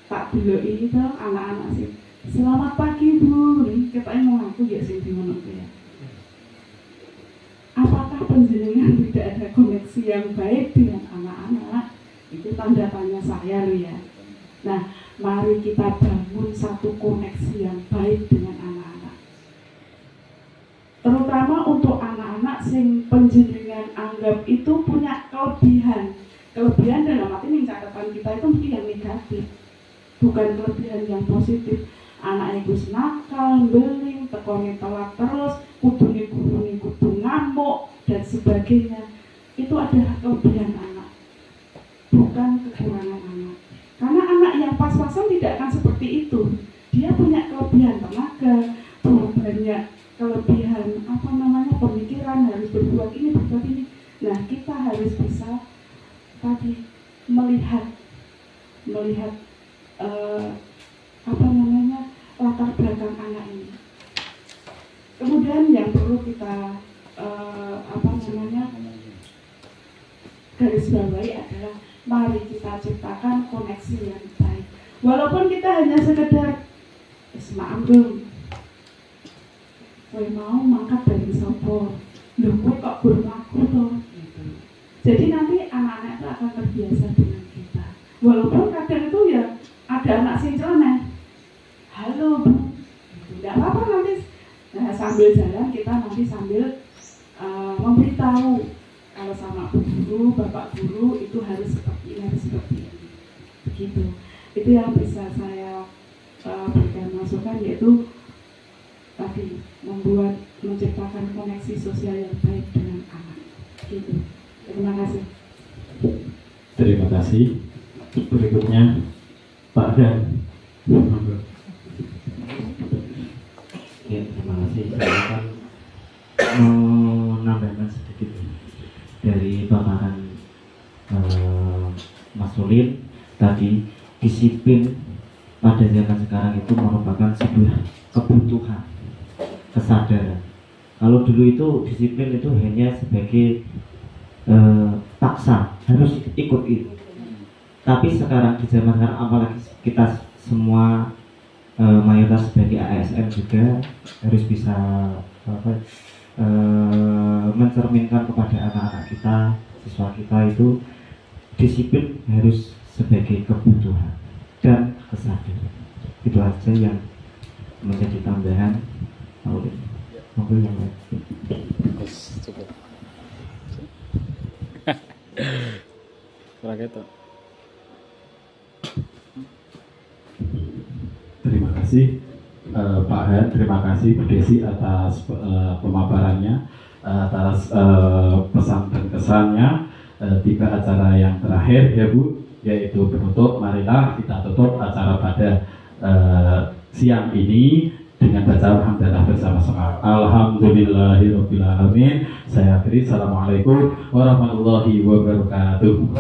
C: Tak dulu ini tuh anak-anak sih, selamat pagi Bu, kita mau aku ya sih gimana ya. Apakah penjenengan tidak ada koneksi yang baik dengan anak-anak? Itu tanda tanya saya loh ya. Nah, mari kita bangun satu koneksi yang baik dengan anak-anak. Terutama untuk anak-anak sing penjenengan anggap itu punya kelebihan. Kelebihan dalam arti nih catatan kita itu mesti yang negatif, bukan kelebihan yang positif. Anak itu nakal, beling, tekone telat terus, kudune gurune kudu ngamuk dan sebagainya. Itu adalah kelebihan anak, bukan kekurangan anak. Karena anak yang pas-pasan tidak akan seperti itu. Dia punya kelebihan, karena juga banyak kelebihan pemikiran, harus berbuat ini. Nah, kita harus bisa tadi melihat latar belakang anak ini. Kemudian yang perlu kita garis bawahi adalah mari kita ciptakan koneksi yang baik. Walaupun kita hanya sekedar maamdum, kowe mau mangkat dari sopo, lho kowe kok guru aku toh. Jadi nanti anak-anak itu akan terbiasa dengan kita. Walaupun kadang itu ya ada anak sing celana, halo bu, tidak apa-apa nanti. Nah, sambil jalan kita nanti sambil memberitahu kalau sama bu guru, bapak guru itu harus seperti ini, begitu. Itu yang bisa saya berikan masukan, yaitu tadi menciptakan koneksi sosial yang baik dengan anak. Gitu. Terima kasih.
I: Terima kasih. Berikutnya Pak Dan.
J: Ya, terima kasih. Saya akan menambahkan sedikit dari paparan Mas Sulin tadi. Disiplin pada zaman sekarang itu merupakan sebuah kebutuhan, kesadaran. Kalau dulu itu disiplin itu hanya sebagai paksa, harus ikut itu. Tapi sekarang di zaman sekarang, apalagi kita semua mayoritas sebagai ASN juga harus bisa mencerminkan kepada anak-anak kita, siswa kita itu disiplin harus sebagai kebutuhan dan kesadaran. Itu aja yang menjadi tambahan. Mungkin yang lain.
I: Cukup. Kurang gitu. Terima kasih Pak Han, terima kasih Bu Desi atas pemaparannya, atas pesan dan kesannya. Tiba acara yang terakhir ya Bu, yaitu penutup. Marilah kita tutup acara pada siang ini dengan baca alhamdulillah bersama-sama. Alhamdulillahirobbilalamin. Saya akhiri. Assalamualaikum warahmatullahi wabarakatuh.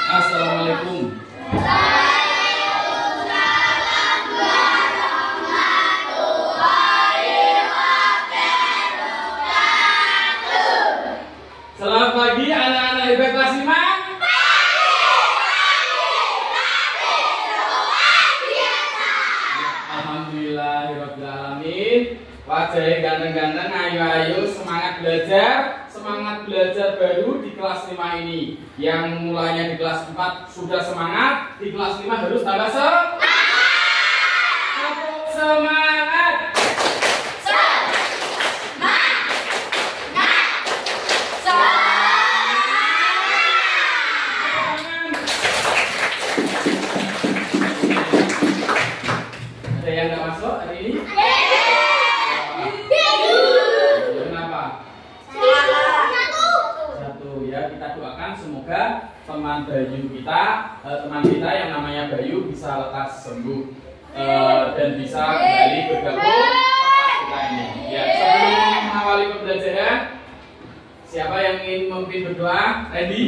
B: Assalamualaikum. Selamat pagi anak-anak hebat kelas 5. Alhamdulillahirobbilalamin. Wajahnya ganteng-ganteng, ayo-ayo, semangat belajar baru di kelas 5 ini. Yang mulainya di kelas 4 sudah semangat, di kelas 5 harus tambah semangat. Ada yang nggak masuk hari ini? Kita doakan semoga teman kita yang namanya Bayu bisa lekas sembuh dan bisa kembali bergabung kelas kita ini. Ya, sebelum mengawali pembelajaran, siapa yang ingin memimpin berdoa? Randy.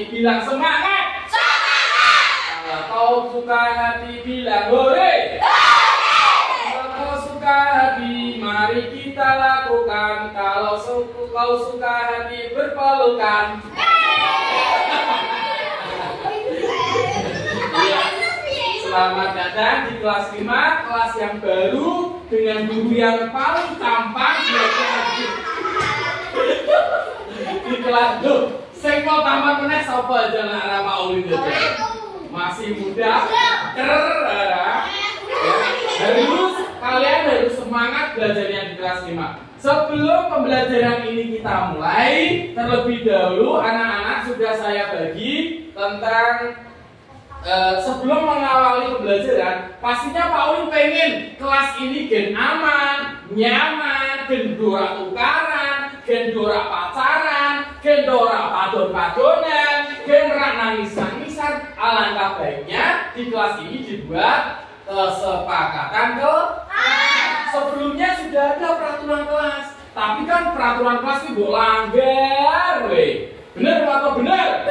B: hati bilang semangat. Kalau kau suka hati bilang hore. Kalau kau suka hati mari kita lakukan. Kalau kau suka hati berpelukan. Selamat datang di kelas 5, kelas yang baru dengan guru yang paling tampan di kelas. Duh, sing mau tamat meneh sapa aja nak ra Maulin aja. Masih muda, kalian harus semangat belajarnya di kelas 5. Sebelum pembelajaran ini kita mulai, terlebih dahulu anak-anak sudah saya bagi tentang sebelum mengawali pembelajaran, pastinya Pak Ulin pengen kelas ini gen aman, nyaman, gen dora tukaran, gen dora pacaran, gen dora padon-padonan, gen rak nangis-nangisan. Alangkah baiknya di kelas ini dibuat kesepakatan kelas. Sebelumnya sudah ada peraturan kelas, tapi kan peraturan kelas itu langgar, weh. Bener atau bener?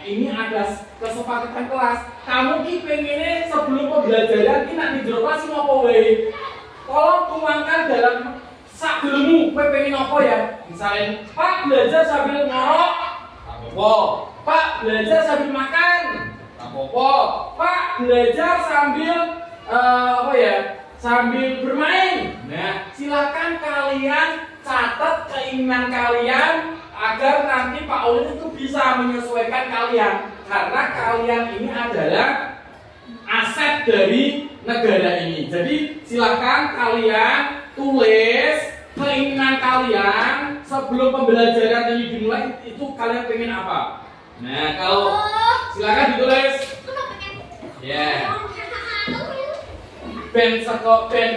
B: Ini ada kesepakatan kelas. Kamu ki pengennya sebelum pembelajaran ki nak di jero kelas ngopo wae. Tolong tuangkan dalam sak gelemu kowe pengen apa ya? Misalnya, Pak belajar sambil ngorok, apa? Pak belajar sambil makan, apa? Pak belajar sambil apa ya? Sambil bermain. Nah, silakan kalian catat keinginan kalian agar nanti Pak Ulin itu bisa menyesuaikan kalian, karena kalian ini adalah aset dari negara ini. Jadi silakan kalian tulis keinginan kalian sebelum pembelajaran ini dimulai, itu kalian pengen apa. Nah, kalau silakan ditulis. Ya. Ben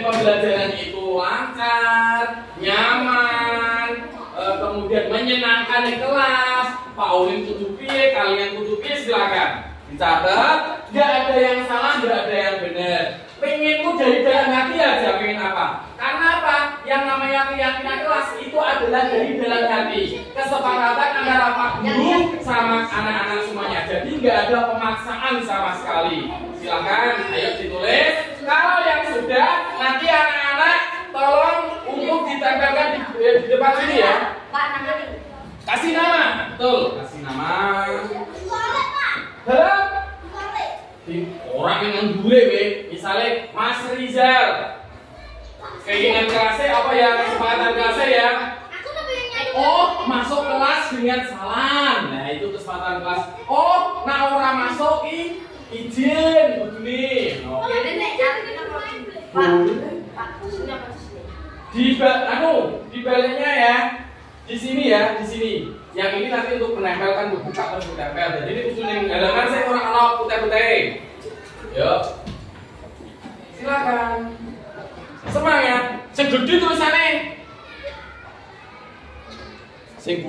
B: pembelajaran itu lancar, nyaman, kemudian menyenangkan di kelas. Pak Ulin kudu piye, kalian kudu piye, silakan dicatat. Gak ada yang salah, gak ada yang benar. Pengenmu dari dalam hati aja, pengen apa? Karena apa? Yang namanya keyakinan kelas itu adalah dari dalam hati. Kesepakatan antara Pak Guru sama anak-anak semuanya. Jadi gak ada pemaksaan sama sekali. Silakan, ayo ditulis. Kalau yang sudah, nanti anak-anak tolong untuk ditempelkan di depan sini ya. Kasih nama, betul. Kasih nama. Orang yang gue, misalnya Mas Rizal. Keinginan kelasnya apa ya? Kesepakatan kelasnya ya. Oh, masuk kelas dengan salam. Nah, itu kesepakatan kelas. Oh, nah orang masuk izin begini. Di baliknya ya. Di sini ya, di sini. Yang ini nanti untuk menempelkan buka terus menempel. Jadi ini usul yang halaman saya orang anak putih-putih. Yuk. Silakan. Semangat. Segede tulisannya. Sing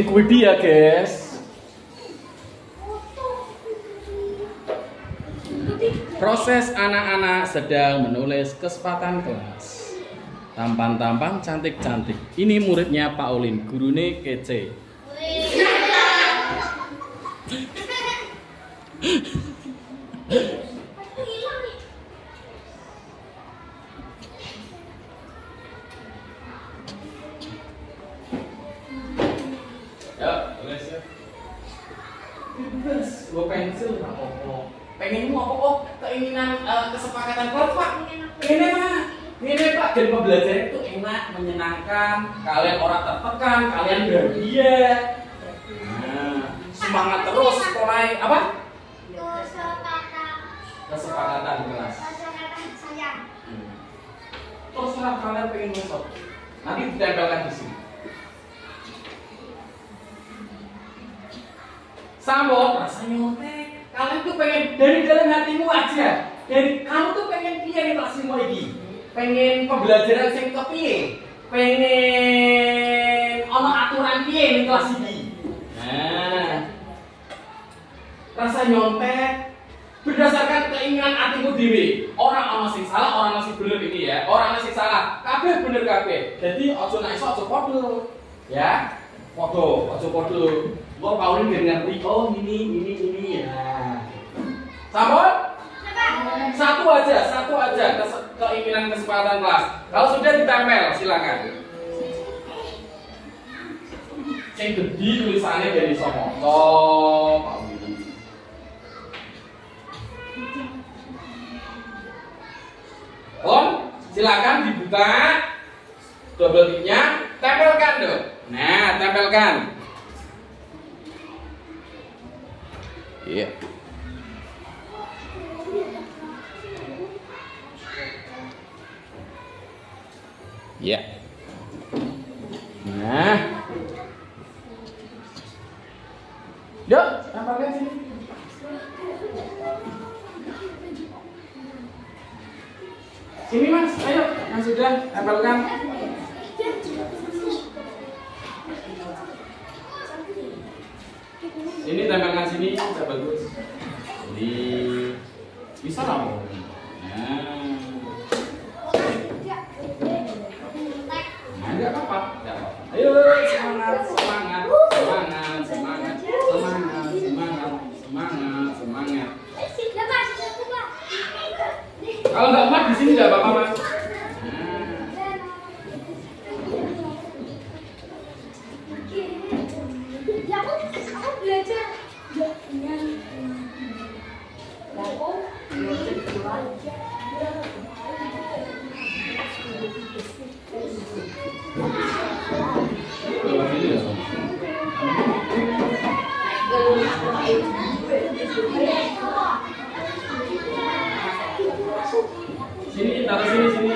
B: gede ya, guys. Proses anak-anak sedang menulis kesepakatan kelas. Tampan-tampan, cantik-cantik. Ini muridnya Pak Ulin, gurune kece. Ya, tulis ya. Tulis, gua pensil apa-apa. Pengenmu apa-apa? Keinginan kesepakatan kelas, Pak. Pengennya mana? Ini Pak, jadi pembelajaran itu enak, menyenangkan, kalian orang tertekan, kalian bahagia. Nah, semangat terus sekolah apa? Kesepakatan kelas. Terserah kalian pengen masuk. Nanti ditempelkan di sini. Sambut rasa nyontek. Kalian tuh pengen dari dalam hatimu aja. Dari kamu tuh pengen piye nih kelas 5 ini? Pengen pembelajaran sing kepiye? Pengen ono aturan piye ning kelas iki? Nah. Rasa nyontek berdasarkan keinginan hatimu dhewe. Orang ono sing salah, orang ono sing bener ini ya. Orang ono sing salah. kabeh bener kabeh. Jadi ojo nek iso ojo podo. Ya. Podo, ojo podo. Kok Paulin ngerti, oh ini ya. Sampun? Satu aja keinginan kesepakatan kelas. Kalau sudah ditempel, silakan. Yang gede tulisannya dari Somoto, Paulin. Silakan dibuka double tipnya, tempelkan dong. Nah, tempelkan. Iya. Iya. Nah. Yuk, tempelkan sini. Sini Mas, ayo, yang sudah tempelkan. Ini tempelkan sini, bisa bagus. Jadi bisa lah mau. Nah, enggak apa-apa. Ayo semangat. Kalau nggak muat di sini nggak apa-apa Mas.
F: Aku belajar dengan
B: sini, taruh sini.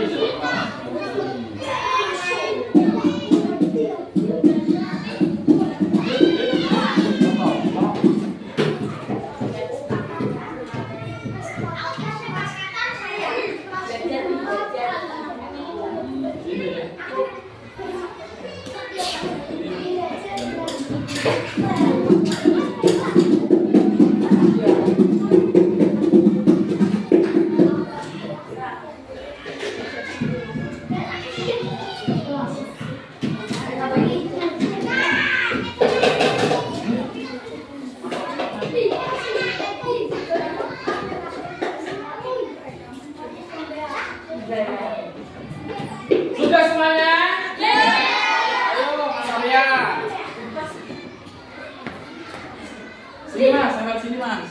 B: Sudah semuanya? Ayo Mas Arya. Sini Mas, sampai sini Mas.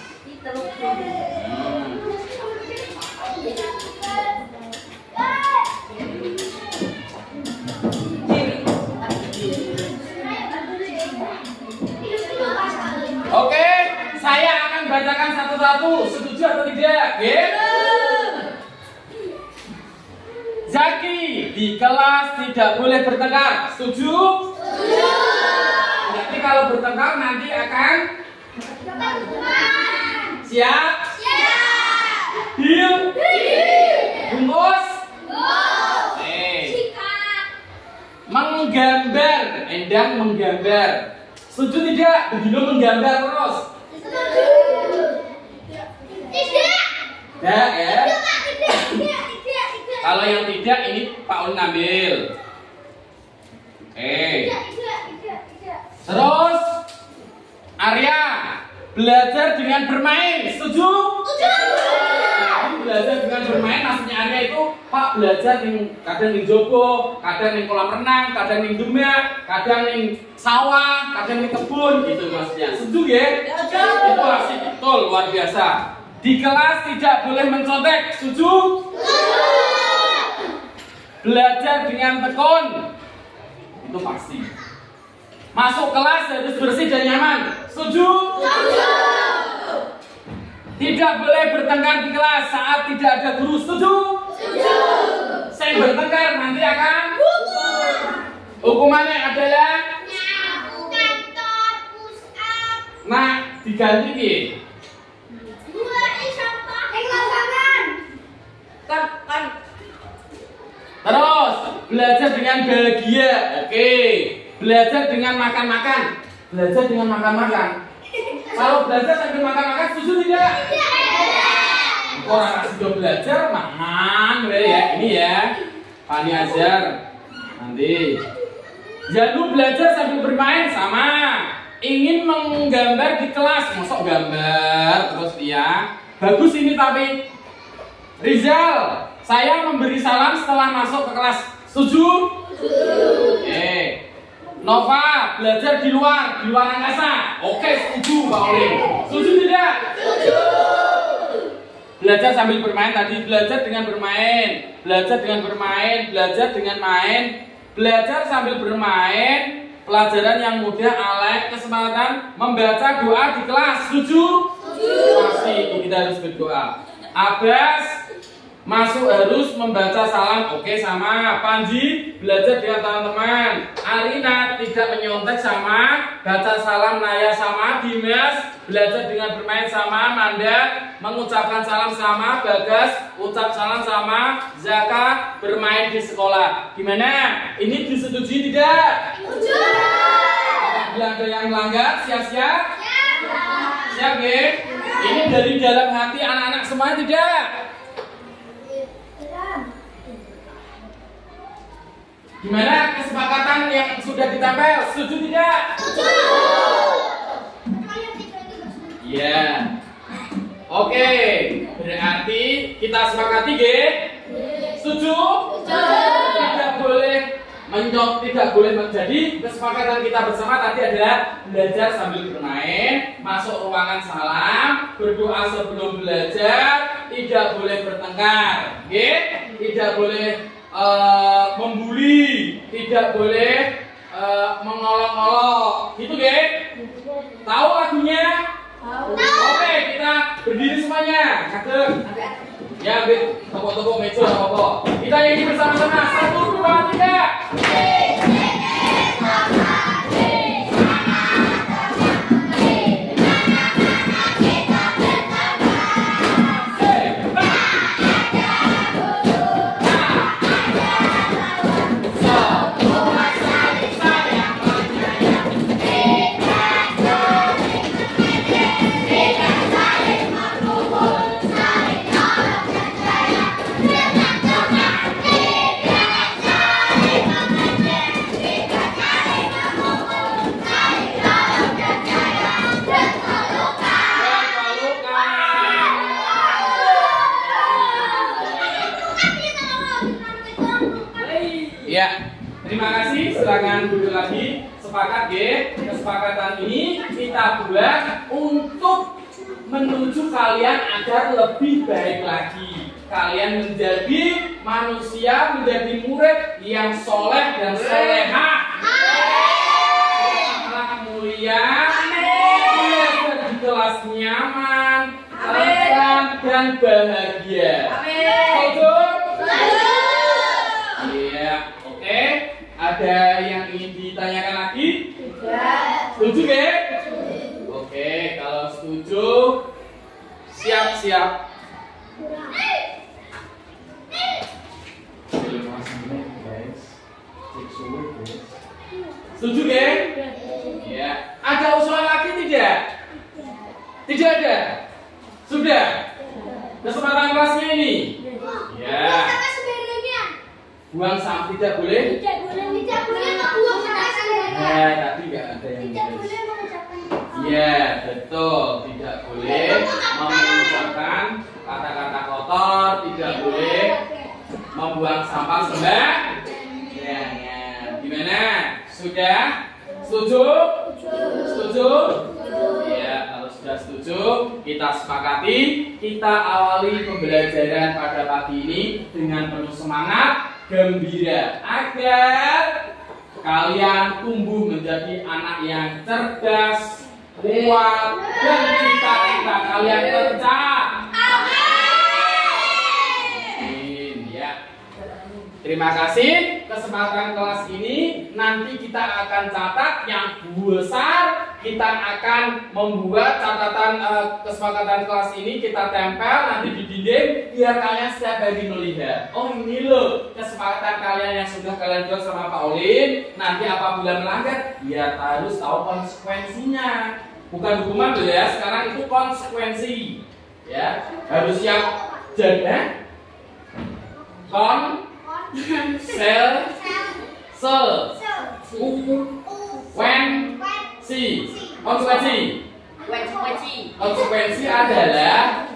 B: Oke, saya akan bacakan satu-satu. Setuju atau tidak? Zaki, di kelas tidak boleh bertengkar. Setuju? Setuju. Nanti kalau bertengkar nanti akan siap? Siap. Deal? Bungkus? Menggambar, Endang menggambar. Setuju tidak? Begini menggambar terus.
F: Setuju. Tidak.
B: Tidak ya? Kalau yang tidak ini Pak Un ngambil. Terus Arya belajar dengan bermain. Setuju? Setuju. Belajar dengan bermain maksudnya Arya itu Pak belajar kadang di jogo, kadang di kolam renang, kadang di demak, kadang di sawah, kadang di kebun gitu maksudnya. Setuju ya? Itu asik betul luar biasa. Di kelas tidak boleh mencontek. Setuju? Belajar dengan tekun. Itu pasti. Masuk kelas harus bersih dan nyaman. Setuju? Setuju. Tidak boleh bertengkar di kelas saat tidak ada guru. Setuju? Setuju. Saya bertengkar nanti akan hukumannya adalah nah diganti nih. Terus belajar dengan bahagia. Oke. Belajar dengan makan-makan. Belajar dengan makan-makan. Kalau belajar sambil makan-makan setuju tidak? Orang sudah belajar makan ya. Ini ya. Pani Azhar. Nanti. Jangan belajar sambil bermain sama. Ingin menggambar di kelas, masuk gambar terus ya. Bagus ini tapi. Rizal, saya memberi salam setelah masuk ke kelas. Setuju? Oke. Nova, belajar di luar angkasa. Oke, setuju Pak Olin. Setuju tidak? Setuju. Belajar sambil bermain tadi, belajar dengan bermain, belajar dengan bermain, belajar dengan main, belajar sambil bermain. Pelajaran yang mudah, Alek, kesempatan membaca doa di kelas. Setuju? Setuju. Pasti kita harus berdoa. Abbas, masuk harus membaca salam. Oke, sama. Panji, belajar dengan teman-teman. Arina tidak menyontek sama. Baca salam. Naya sama. Dimas, belajar dengan bermain sama. Manda, mengucapkan salam sama. Bagas, ucap salam sama. Zaka, bermain di sekolah. Gimana? Ini disetujui tidak? Setuju. Apabila ada yang melanggar, siap-siap? Siap, ya? Ini dari dalam hati anak-anak semua tidak? Gimana kesepakatan yang sudah ditempel? Setuju tidak? Setuju. Iya. Oke, berarti kita sepakati, G? Setuju? Setuju. Tidak boleh tidak boleh menjadi kesepakatan kita bersama tadi adalah belajar sambil bermain, masuk ruangan salam, berdoa sebelum belajar, tidak boleh bertengkar, G? Tidak boleh membuli, tidak boleh mengolok-olok, gitu, Ge? Tahu lagunya? Tahu. Oke, kita berdiri semuanya. Cakep. Ya, tepuk-tepuk meja apa-apa. Kita nyanyi bersama-sama. 1, 2, 3. Ya, terima kasih. Silakan duduk lagi. Sepakat, G? Kesepakatan ini kita buat untuk menuju kalian agar lebih baik lagi. Kalian menjadi manusia, menjadi murid yang soleh dan solehah. Mulia, belajar di kelas nyaman, tenang dan bahagia. Betul? Ada yang ingin ditanyakan lagi? Tidak. Setuju, Ge? Oke, kalau setuju, siap-siap. Setuju, Ge? Ya. Ada usulan lagi tidak? Tidak ada? Sudah? Kesempatan kelasnya ini? Ya. Buang sampah tidak boleh? Tidak boleh membuang sampah. Ya, tapi nggak ada yang tidak boleh mengucapkan. Iya, betul. Tidak boleh mengucapkan kata-kata kotor. Tidak boleh membuang sampah sembarangan. Gimana? Sudah? Setuju? Setuju? Iya, kalau sudah setuju, kita sepakati. Kita awali pembelajaran pada pagi ini dengan penuh semangat, gembira, agar kalian tumbuh menjadi anak yang cerdas, kuat, dan cita-cita kalian tercapai. Amin. Ya. Terima kasih. Kesempatan kelas ini nanti kita akan catat yang besar. Kita akan membuat catatan kesepakatan kelas ini, kita tempel nanti di dinding biar kalian setiap hari melihat. Oh, ini loh kesepakatan kalian yang sudah kalian buat sama Pak Olin. Nanti apabila melanggar, biar harus tahu konsekuensinya. Bukan hukuman loh ya, sekarang itu konsekuensi. Ya, harus siap jaga sel, sel, konsekuensi adalah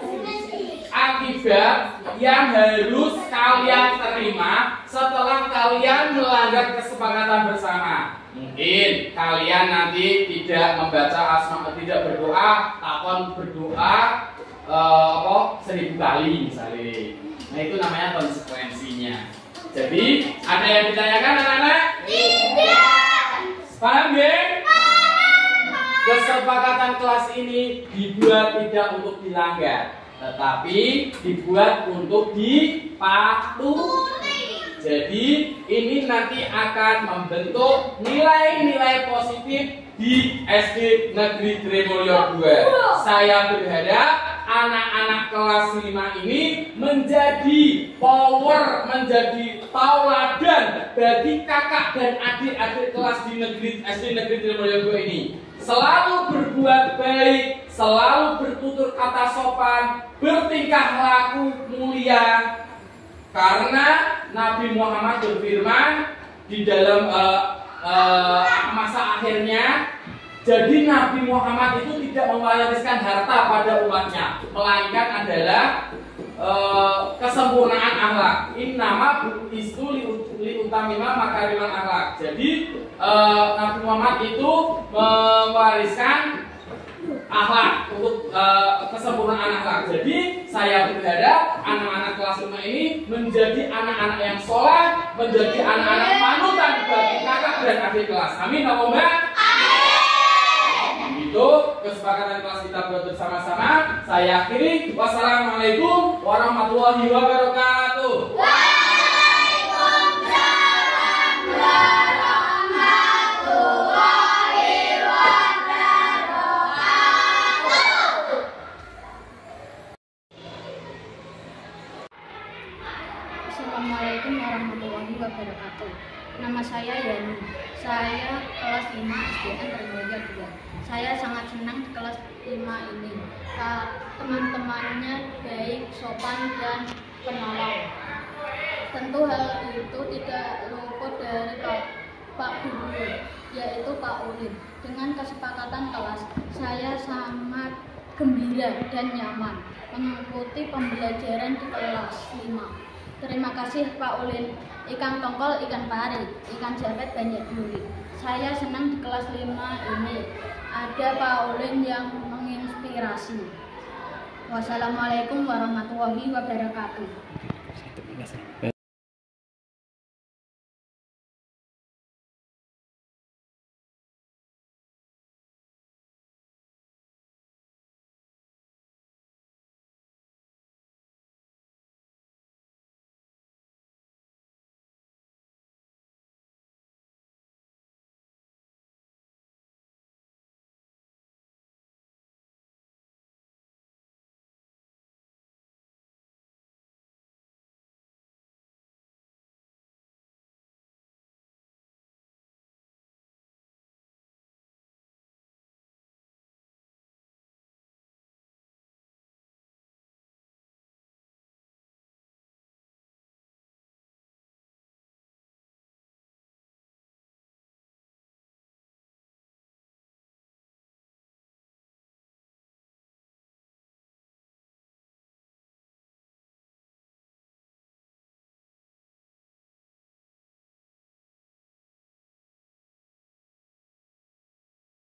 B: akibat yang harus kalian terima setelah kalian melanggar kesepakatan bersama. Mungkin kalian nanti tidak membaca asma, tidak berdoa, takon berdoa 1000 kali misalnya. Nah itu namanya konsekuensinya. Jadi ada yang ditanyakan anak-anak? Tidak. Paham ya? Kesepakatan kelas ini dibuat tidak untuk dilanggar, tetapi dibuat untuk dipatuhi. Jadi ini nanti akan membentuk nilai-nilai positif di SD Negeri Tremulyo 2. Saya berharap anak-anak kelas 5 ini menjadi power, menjadi tauladan bagi kakak dan adik-adik kelas di SD Negeri Tremulyo 2 ini. Selalu berbuat baik, selalu bertutur kata sopan, bertingkah laku mulia. Karena Nabi Muhammad berfirman di dalam masa akhirnya, jadi Nabi Muhammad itu tidak mewariskan harta pada umatnya, melainkan adalah kesempurnaan akhlak. Innama bu'istu liutamima makarimal akhlak. Jadi Nabi Muhammad itu mewariskan akhlak untuk kesempurnaan akhlak. Jadi saya berharap anak-anak kelas 5 ini menjadi anak-anak yang soleh, menjadi anak-anak panutan bagi kakak dan adik kelas. Amin, Allahumma. Itu kesepakatan kelas kita buat bersama-sama. Saya akhiri. Wassalamualaikum warahmatullahi wabarakatuh.
F: Waalaikumsalam warahmatullahi wabarakatuh.
K: Assalamualaikum warahmatullahi wabarakatuh. Nama saya Yani. Saya kelas 5 SDN Tremulyo 2. Saya sangat senang di kelas 5 ini. Teman-temannya baik, sopan, dan penolong. Tentu hal itu tidak luput dari Pak Guru, yaitu Pak Ulin. Dengan kesepakatan kelas, saya sangat gembira dan nyaman mengikuti pembelajaran di kelas 5. Terima kasih Pak Ulin. Ikan tongkol, ikan pari, ikan japet banyak duri. Saya senang di kelas 5 ini. Ada Pak Ulin yang menginspirasi. Wassalamualaikum warahmatullahi wabarakatuh.